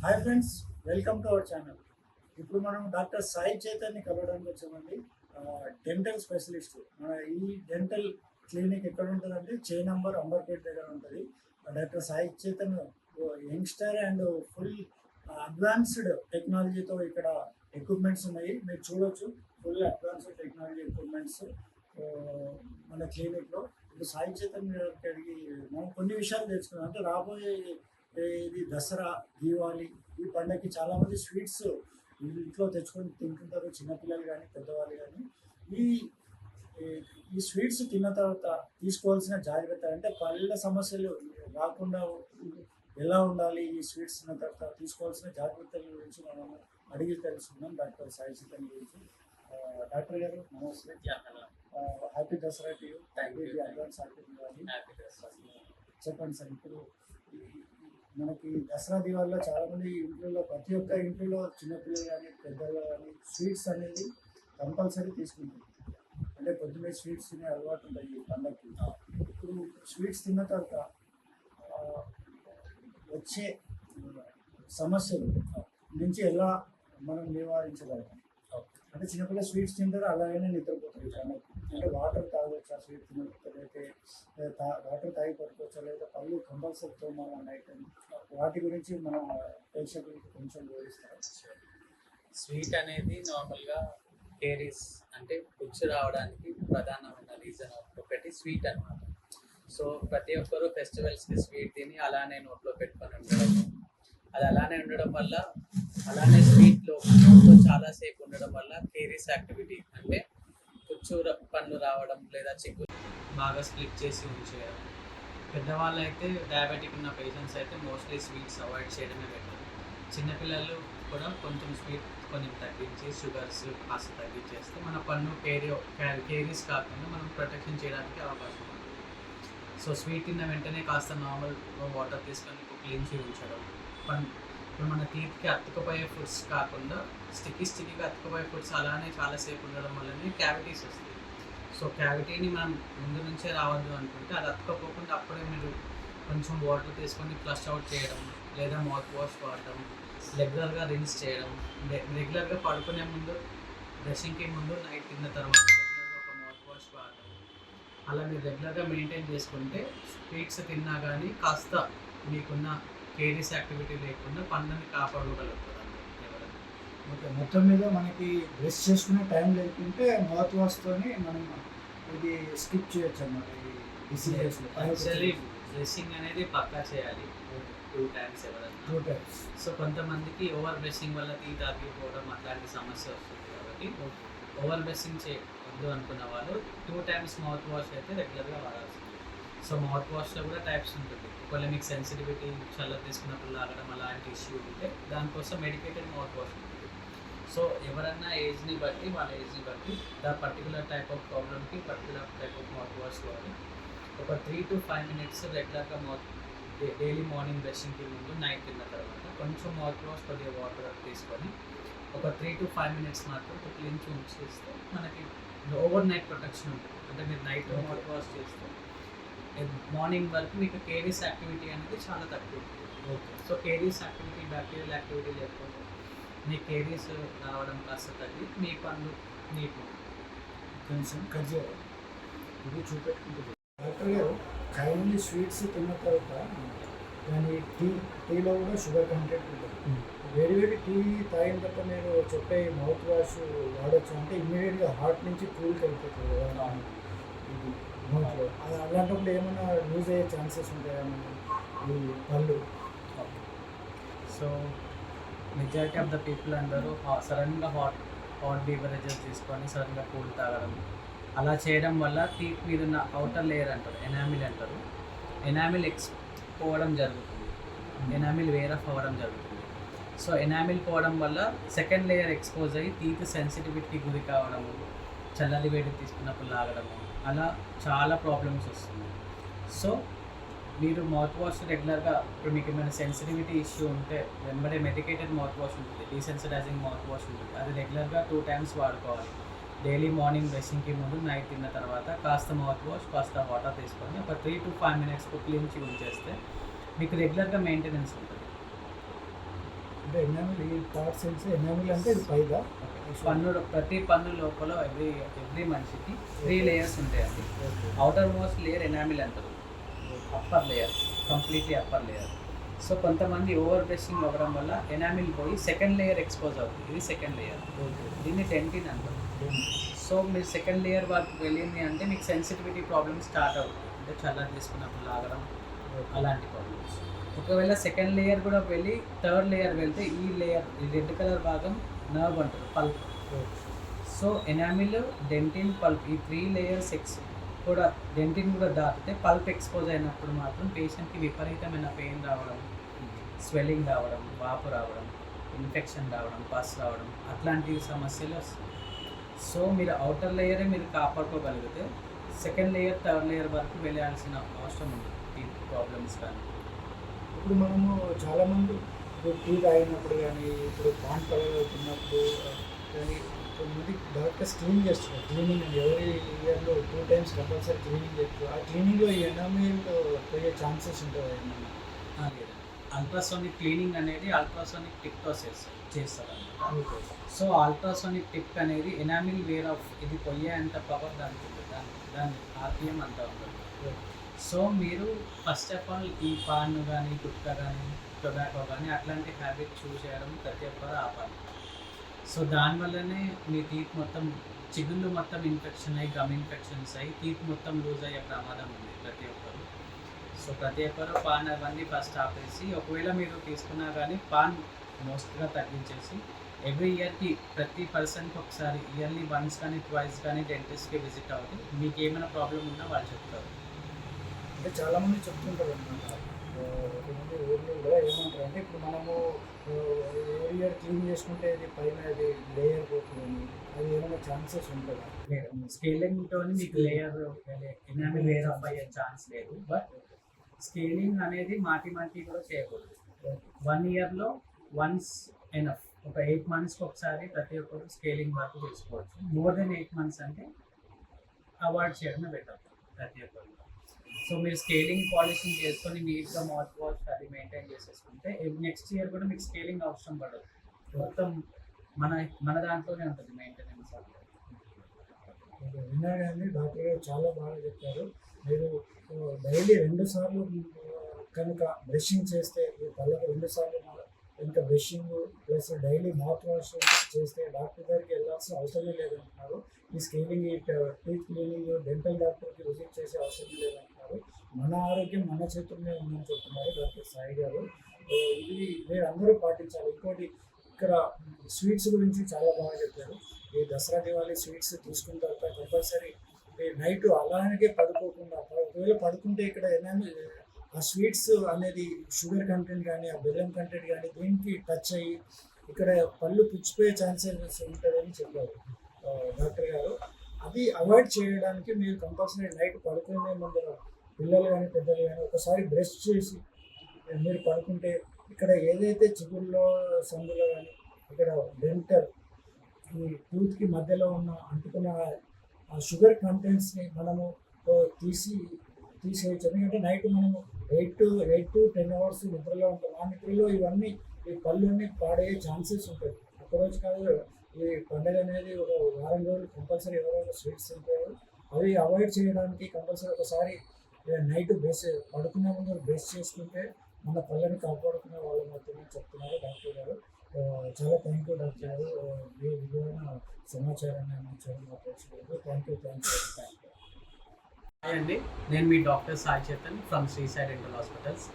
Hi friends, welcome to our channel. ఇప్పుడు మనం doctor Sai చైతన్యని కలవడానికి వచ్చామండి. Dental specialist. మన ఈ డెంటల్ క్లినిక్ ఎక్కడ ఉంటుందంటే నంబర్ అంబర్పేట దగ్గర ఉంటుంది. Doctor Sai Chaitanya youngster and full advanced టెక్నాలజీతో ఇక్కడ ఎక్విప్మెంట్స్ ఉన్నాయి. మీరు చూడొచ్చు, ఫుల్ అడ్వాన్స్డ్ టెక్నాలజీ ఎక్విప్మెంట్స్ మన క్లినిక్లో. ఇప్పుడు సాయి చైతన్య గారికి అడిగి మనం కొన్ని విషయాలు తెలుసుకున్నాం. అంటే రాబోయే ఇది దసరా, దీవాలి ఈ పండగకి చాలామంది స్వీట్స్ ఇంట్లో తెచ్చుకొని తింటుంటారు, చిన్నపిల్లలు కానీ పెద్దవాళ్ళు కానీ. ఈ ఈ స్వీట్స్ తిన్న తర్వాత తీసుకోవాల్సిన జాగ్రత్త అంటే పళ్ళ సమస్యలు రాకుండా ఎలా ఉండాలి, ఈ స్వీట్స్ తిన్న తర్వాత తీసుకోవాల్సిన జాగ్రత్తల గురించి మనం అడిగి తెలుసుకుందాం డాక్టర్ సాయి చైతన్య గురించి. డాక్టర్ గారు నమస్తే. Happy Dasara to you. Advance happy Diwali. చెప్పండి సార్, ఇప్పుడు మనకి దసరా దివాళిలో చాలామంది ఇంట్లో, ప్రతి ఒక్క ఇంట్లో చిన్నపిల్లలు కానీ పెద్దలు కానీ స్వీట్స్ అనేది కంపల్సరీ తీసుకుంటారు. అంటే పొద్దున్నే స్వీట్స్ తినే అలవాటు ఉంటుంది ఈ పండగకి. ఇప్పుడు స్వీట్స్ తిన్న తర్వాత వచ్చే సమస్యలు నుంచి ఎలా మనం నివారించగలం? అంటే చిన్నపిల్లలు స్వీట్స్ తింటారు, అలాగనే నిద్రపోతారు చాలా. అంటే వాటర్ తాగొచ్చా స్వీట్ తినకపోతే, వాటర్ తాగి పడుకోవచ్చా, లేదా పళ్ళు కంపల్సరీ తోమాలి నైట్? వాటి గురించి మనం ప్రేక్షకులకి కొంచెం వివరిస్తాం. స్వీట్ అనేది నార్మల్గా కేరీస్ అంటే పుచ్చు రావడానికి ప్రధానమైన రీజన్ ఒకటి స్వీట్ అనమాట. సో ప్రతి ఒక్కరూ ఫెస్టివల్స్కి స్వీట్ తిని అలానే నోట్లో పెట్టుకొని ఉండడం, అది అలానే ఉండడం వల్ల, అలానే స్వీట్లో చాలాసేపు ఉండడం వల్ల కేరీస్ యాక్టివిటీ అంటే పుచ్చు పండ్లు రావడం లేదా చిక్కు బాగా స్ప్లిట్ చేసి ఉంచేయడం. పెద్దవాళ్ళు అయితే, డయాబెటిక్ ఉన్న పేషెంట్స్ అయితే మోస్ట్లీ స్వీట్స్ అవాయిడ్ చేయడమే బెటర్. చిన్నపిల్లలు కూడా కొంచెం స్వీట్ కొంచెం తగ్గించి, షుగర్స్ కాస్త తగ్గించేస్తే మన పన్ను కేరీస్ కాకుండా మనం ప్రొటెక్షన్ చేయడానికి అవకాశం ఉంది. సో స్వీట్ తిన్న వెంటనే కాస్త నార్మల్ వాటర్ తీసుకొని క్లీన్చి ఉంచడం. ఇప్పుడు మన టీత్కి అతుకుపోయే ఫుడ్స్ కాకుండా స్టిక్కీగా అతుకుపోయే ఫుడ్స్ అలానే చాలాసేపు ఉండడం వల్లనే క్యావిటీస్ వస్తాయి. సో క్యావిటీని మనం ముందు నుంచే రావద్దు అనుకుంటే అది అతుక్కపోకుండా అప్పుడే మీరు కొంచెం వాటర్ తీసుకొని ఫ్లష్ అవుట్ చేయడం, లేదా మౌత్ వాష్ వాడడం, రెగ్యులర్గా రిన్స్ చేయడం, రెగ్యులర్గా పడుకునే ముందు, బ్రషింగ్కి ముందు, నైట్ తిన్న తర్వాత రెగ్యులర్గా ఒక మౌత్ వాష్ వాడడం. అలా మీరు రెగ్యులర్గా మెయింటైన్ చేసుకుంటే స్వీట్స్ తిన్నా కానీ కాస్త మీకున్న కేరీస్ యాక్టివిటీ లేకుండా పళ్ళని కాపాడుకోగలుగుతారు. ఓకే, మొత్తం మీద మనకి బ్రష్ చేసుకునే టైం లేకుంటే మౌత్ వాష్తోని మనం ఇది స్కిప్ చేయొచ్చు అన్నమాట. యాక్చువల్లీ బ్రషింగ్ అనేది పక్కా చేయాలి 2 times ఎవరైనా. 2 times. సో కొంతమందికి ఓవర్ బ్రషింగ్ వల్ల టీత్ ఆగిపోవడం అట్లాంటి సమస్య వస్తుంది. కాబట్టి ఓవర్ బ్రషింగ్ చేయవద్దు అనుకున్న వాళ్ళు 2 times మౌత్ వాష్ అయితే రెగ్యులర్గా వాడాల్సింది. సో మౌత్ వాష్లో కూడా టైప్స్ ఉంటుంది. ఒకవేళ మీకు సెన్సిటివిటీ, చల్ల తీసుకున్నప్పుడు లాగడం అలాంటి ఇష్యూ ఉంటే దానికోసం మెడికేటెడ్ మౌత్ వాష్ ఉంటుంది. సో ఎవరన్నా ఏజ్ని బట్టి, వాళ్ళ ఏజ్ని బట్టి ద పర్టికులర్ టైప్ ఆఫ్ ప్రాబ్లమ్కి particular type of mouth wash వాడి ఒక 3 to 5 minutes రెగ్యులర్గా డైలీ మార్నింగ్ బ్రషింగ్కి ముందు, నైట్ తిన్న తర్వాత కొంచెం మౌత్ వాష్, కొద్దిగా వాటర్ తీసుకొని ఒక 3 to 5 minutes మాత్రం క్లీన్ ఉంచేస్తే మనకి ఓవర్ నైట్ ప్రొటెక్షన్ ఉంటుంది. అంటే మీరు నైట్ మౌత్ వాష్ చేస్తే మార్నింగ్ వరకు మీకు కేరీస్ యాక్టివిటీ అనేది చాలా తక్కువ ఉంటుంది. Okay, so caries activity, bacterial activity లేకపోతే మీ కేరీస్ రావడం కాస్త తగ్గి మీ పళ్ళు నీకు కొంచెం కట్ చేయాలి. ఇది చూపెట్టుకుంటుంది. డాక్టర్ గారు, చాలామంది స్వీట్స్ తిన్న తర్వాత దాని టీలో కూడా షుగర్ కంటెంట్ ఉంటుంది. వేడి టీ తాగిన తర్వాత మీరు చెప్పే మౌత్ వాష్ వాడచ్చు అంటే ఇమ్మీడియట్గా హార్ట్ నుంచి కూల్కి వెళ్ళిపోతుంది కదా ఇది మౌత్. అలాంటప్పుడు ఏమైనా లూజ్ అయ్యే ఛాన్సెస్ ఉంటాయా ఈ పళ్ళు? So majority of the people అందరూ సడన్గా హాట్ బీవరేజెస్ తీసుకొని సడన్గా కూల్ తాగడం, అలా చేయడం వల్ల టీత్ మీద ఉన్న అవుటర్ లేయర్ అంటారు, ఎనామిల్ అంటారు, ఎనామిల్ పోవడం జరుగుతుంది. ఎనామిల్ వేర్ ఆఫ్ అవ్వడం జరుగుతుంది. సో ఎనామిల్ పోవడం వల్ల సెకండ్ లేయర్ ఎక్స్పోజ్ అయ్యి టీత్ సెన్సిటివిటీకి గురి కావడము, చల్లటి వేడి తీసుకున్నప్పుడు లాగడము, అలా చాలా ప్రాబ్లమ్స్ వస్తుంది. సో మీరు మౌత్ వాష్ రెగ్యులర్గా, ఇప్పుడు మీకు ఏమైనా సెన్సిటివిటీ ఇష్యూ ఉంటే వెంబడే మెడికేటెడ్ మౌత్ వాష్ ఉంటుంది, డీసెన్సిటైజింగ్ మౌత్ వాష్ ఉంటుంది. అది రెగ్యులర్గా 2 times వాడుకోవాలి. డైలీ మార్నింగ్ బ్రషింగ్కి ముందు, నైట్ తిన్న తర్వాత కాస్త మౌత్ వాష్, కాస్త వాటర్ తీసుకొని ఒక 3 to 5 minutes క్లీన్ ఉంచేస్తే మీకు రెగ్యులర్గా మెయింటెనెన్స్ ఉంటుంది. అంటే ఎనామిల్ ఈ థర్డ్ సెల్స్ ఎనామిల్ అంటే ఇది పైదా ప్రతి పన్ను లోపల ఎవ్రీ మనిషికి 3 లేయర్స్ ఉంటాయండి. అవుటర్ మోస్ట్ లేయర్ ఎనామిల్ అంటారు, upper layer, completely upper layer. So కొంతమంది ఓవర్ బ్రషింగ్ అవ్వడం వల్ల ఎనామిల్ పోయి సెకండ్ లేయర్ ఎక్స్పోజ్ అవుతుంది. ఇది సెకండ్ లేయర్, దీన్ని డెంటిన్ అంటారు. సో మీరు సెకండ్ లేయర్ వరకు వెళ్ళింది అంటే మీకు సెన్సిటివిటీ ప్రాబ్లమ్ స్టార్ట్ అవుతుంది, అంటే చల్లగా తీసుకున్నప్పుడు లాగడం అలాంటి ప్రాబ్లమ్స్. ఒకవేళ సెకండ్ లేయర్ కూడా వెళ్ళి థర్డ్ లేయర్ వెళ్తే ఈ లేయర్, ఈ రెడ్ కలర్ భాగం నర్వ్ అంటారు, pulp. So enamel, dentine, pulp ఈ 3 లేయర్స్ కూడా డెంటిన్ కూడా దాటితే పల్ప్ ఎక్స్పోజ్ అయినప్పుడు మాత్రం పేషెంట్కి విపరీతమైన పెయిన్ రావడం, స్వెల్లింగ్ రావడం, వాపు రావడం, ఇన్ఫెక్షన్ రావడం, పస్ రావడం అట్లాంటి సమస్యలు వస్తాయి. సో మీరు అవుటర్ లేయరే మీరు కాపాడుకోగలిగితే సెకండ్ లేయర్, థర్డ్ లేయర్ వరకు వెళ్ళాల్సిన అవసరం ఉంది ఈ ప్రాబ్లమ్స్ కానీ. ఇప్పుడు మనము చాలామంది ఇప్పుడు టీ తాగినప్పుడు కానీ ఇప్పుడు పాన్ కలర్ అవుతున్నప్పుడు కానీ కొంతమంది డాక్టర్స్ క్లీన్ చేస్తున్నారు. క్లీనింగ్ అని ఎవరి ఇయర్లో 2 times కంపల్సరీ క్లీనింగ్ చేస్తారు. ఆ క్లీనింగ్లో ఈ ఎనామిల్ పోయే ఛాన్సెస్ ఉంటుంది ఏమన్నా? లేదు, అల్ట్రాసోనిక్ క్లీనింగ్ అనేది అల్ట్రాసోనిక్ టిప్తో చేస్తారు అన్నమాట. సో అల్ట్రాసోనిక్ టిప్ అనేది ఎనామిల్ వేర్ ఆఫ్ ఇది పోయే అంత పవర్ దానికి ఉంటుంది, దాని ఆర్పిఎం అంతా ఉంటుంది. సో మీరు ఫస్ట్ ఆఫ్ ఆల్ ఈ పాన్ కానీ, గుట్కా కానీ, టొబాకో కానీ అట్లాంటి హ్యాబిట్ చూస్ చేయడం ప్రతి ఒక్కరు ఆపాలి. సో దానివల్లనే మీ టీత్ మొత్తం, చిగుళ్ళు మొత్తం ఇన్ఫెక్షన్ అయ్యి, గమ్ ఇన్ఫెక్షన్స్ అయ్యి టీత్ మొత్తం లూజ్ అయ్యే ప్రమాదం ఉంది ప్రతి ఒక్కరు. సో ప్రతి ఒక్కరు పాన్ అవన్నీ ఫస్ట్ ఆపేసి, ఒకవేళ మీరు తీసుకున్నా కానీ పాన్ మోస్ట్గా తగ్గించేసి ఎవ్రీ ఇయర్కి ప్రతి పర్సన్కి ఒకసారి ఇయర్లీ వన్స్ కానీ ట్వైస్ కానీ డెంటిస్ట్కి విజిట్ అవుతుంది. మీకు ఏమైనా ప్రాబ్లం ఉన్నా వాళ్ళు చెప్తారు. అంటే చాలామంది చెప్తుంటారు అనమాట, కొంతమంది ఊళ్ళో కూడా ఏమంటారు అంటే ఇప్పుడు మనము ఇయర్ క్లీన్ చేసుకుంటే ఇది పైన ఇది లేయర్ పోతుంది, అది ఏమైనా ఛాన్సెస్ ఉంటుందా? లేదు, స్కేలింగ్తో మీకు లేయర్ ఎనామిల్ లేయర్ ఆఫ్ అయ్యే ఛాన్స్ లేదు. బట్ స్కేలింగ్ అనేది మాటి కూడా చేయకూడదు. 1 yearలో వన్స్ ఎనఫ్. ఒక 8 monthsకి ఒకసారి ప్రతి ఒక్కరు స్కేలింగ్ వర్క్ చేసుకోవచ్చు. మోర్ దెన్ 8 months అంటే అవాయిడ్ చేయడమే బెటర్ ప్రతి ఒక్కరు. సో మీరు స్కేలింగ్ పాలిషింగ్ చేసుకొని నీట్గా మౌత్ వాష్ అది మెయింటైన్ చేసేసుకుంటే నెక్స్ట్ ఇయర్ కూడా మీకు స్కేలింగ్ అవసరం పడదు. మొత్తం మన దాంట్లోనే ఉంటుంది మెయింటెనెన్స్. విన్నారు కానీ డాక్టర్ గారు చాలా బాగా చెప్పారు. మీరు డైలీ 2 సార్లు కనుక బ్రషింగ్ చేస్తే, ఈ పళ్ళకు 2 సార్లు ఇంకా brushing plus daily mouth wash చేస్తే డాక్టర్ దగ్గరికి వెళ్ళాల్సిన అవసరమే లేదంటున్నారు. ఈ స్కేలింగ్, ఈ టీత్ క్లీనింగ్ డెంటల్ డాక్టర్కి విజిట్ చేసే అవసరం లేదంటున్నారు. మన ఆరోగ్యం మన చేతుల్లోనే ఉందని చెప్తున్నారు డాక్టర్ సాయి గారు. ఇది మీరు అందరూ పాటించాలి. ఇంకోటి ఇక్కడ స్వీట్స్ గురించి చాలా బాగా చెప్పారు. ఈ దసరా దివాళీ స్వీట్స్ తీసుకున్న తర్వాత కంపల్సరీ నైట్ అలాగే పడుకోకుండా, ఒకవేళ పడుకుంటే ఇక్కడ ఏమైనా ఆ స్వీట్స్ అనేది షుగర్ కంటెంట్ కానీ, ఆ బెల్లం కంటెంట్ కానీ దీనికి టచ్ అయ్యి ఇక్కడ పళ్ళు పుచ్చిపోయే ఛాన్సెస్ ఉంటుందని చెప్పారు డాక్టర్ గారు. అది అవాయిడ్ చేయడానికి మీరు కంపల్సరీ నైట్ పడుకునే ముందు పిల్లలు కానీ పెద్దలు కానీ ఒకసారి బ్రష్ చేసి మీరు పడుకుంటే ఇక్కడ ఏదైతే చిగుల్లో సందులో కానీ ఇక్కడ డెంటల్ ఈ టూత్కి మధ్యలో ఉన్న అంటుకున్న ఆ షుగర్ కంటెంట్స్ని మనము తీసేయచ్చు. ఎందుకంటే నైట్ మనము 8 to 10 hours నిద్రలో ఉంటాం. ఆ నిద్రలో ఇవన్నీ ఈ పళ్ళన్నీ పాడయ్యే ఛాన్సెస్ ఉంటుంది. ఒకరోజు కాదు, ఈ పండుగ అనేది ఒక వారం రోజులు కంపల్సరీ ఎవరైనా స్వీట్స్ తింటారు. అవి అవాయిడ్ చేయడానికి కంపల్సరీ ఒకసారి నైట్ బ్రష్ పడుకునే ముందు బ్రష్ చేసుకుంటే మన పళ్ళని కాపాడుకునే వాళ్ళు మాత్రమే చెప్తున్నారు డాక్టర్ గారు. చాలా థ్యాంక్ యూ డాక్టర్ గారు, మీ విలువైన సమాచారాన్ని అందించారు మా ప్రేక్షకులకు. Thank you. హాయ్ అండి, నేను మీ doctor Sai Chetan from Sri Sai dental hospitals.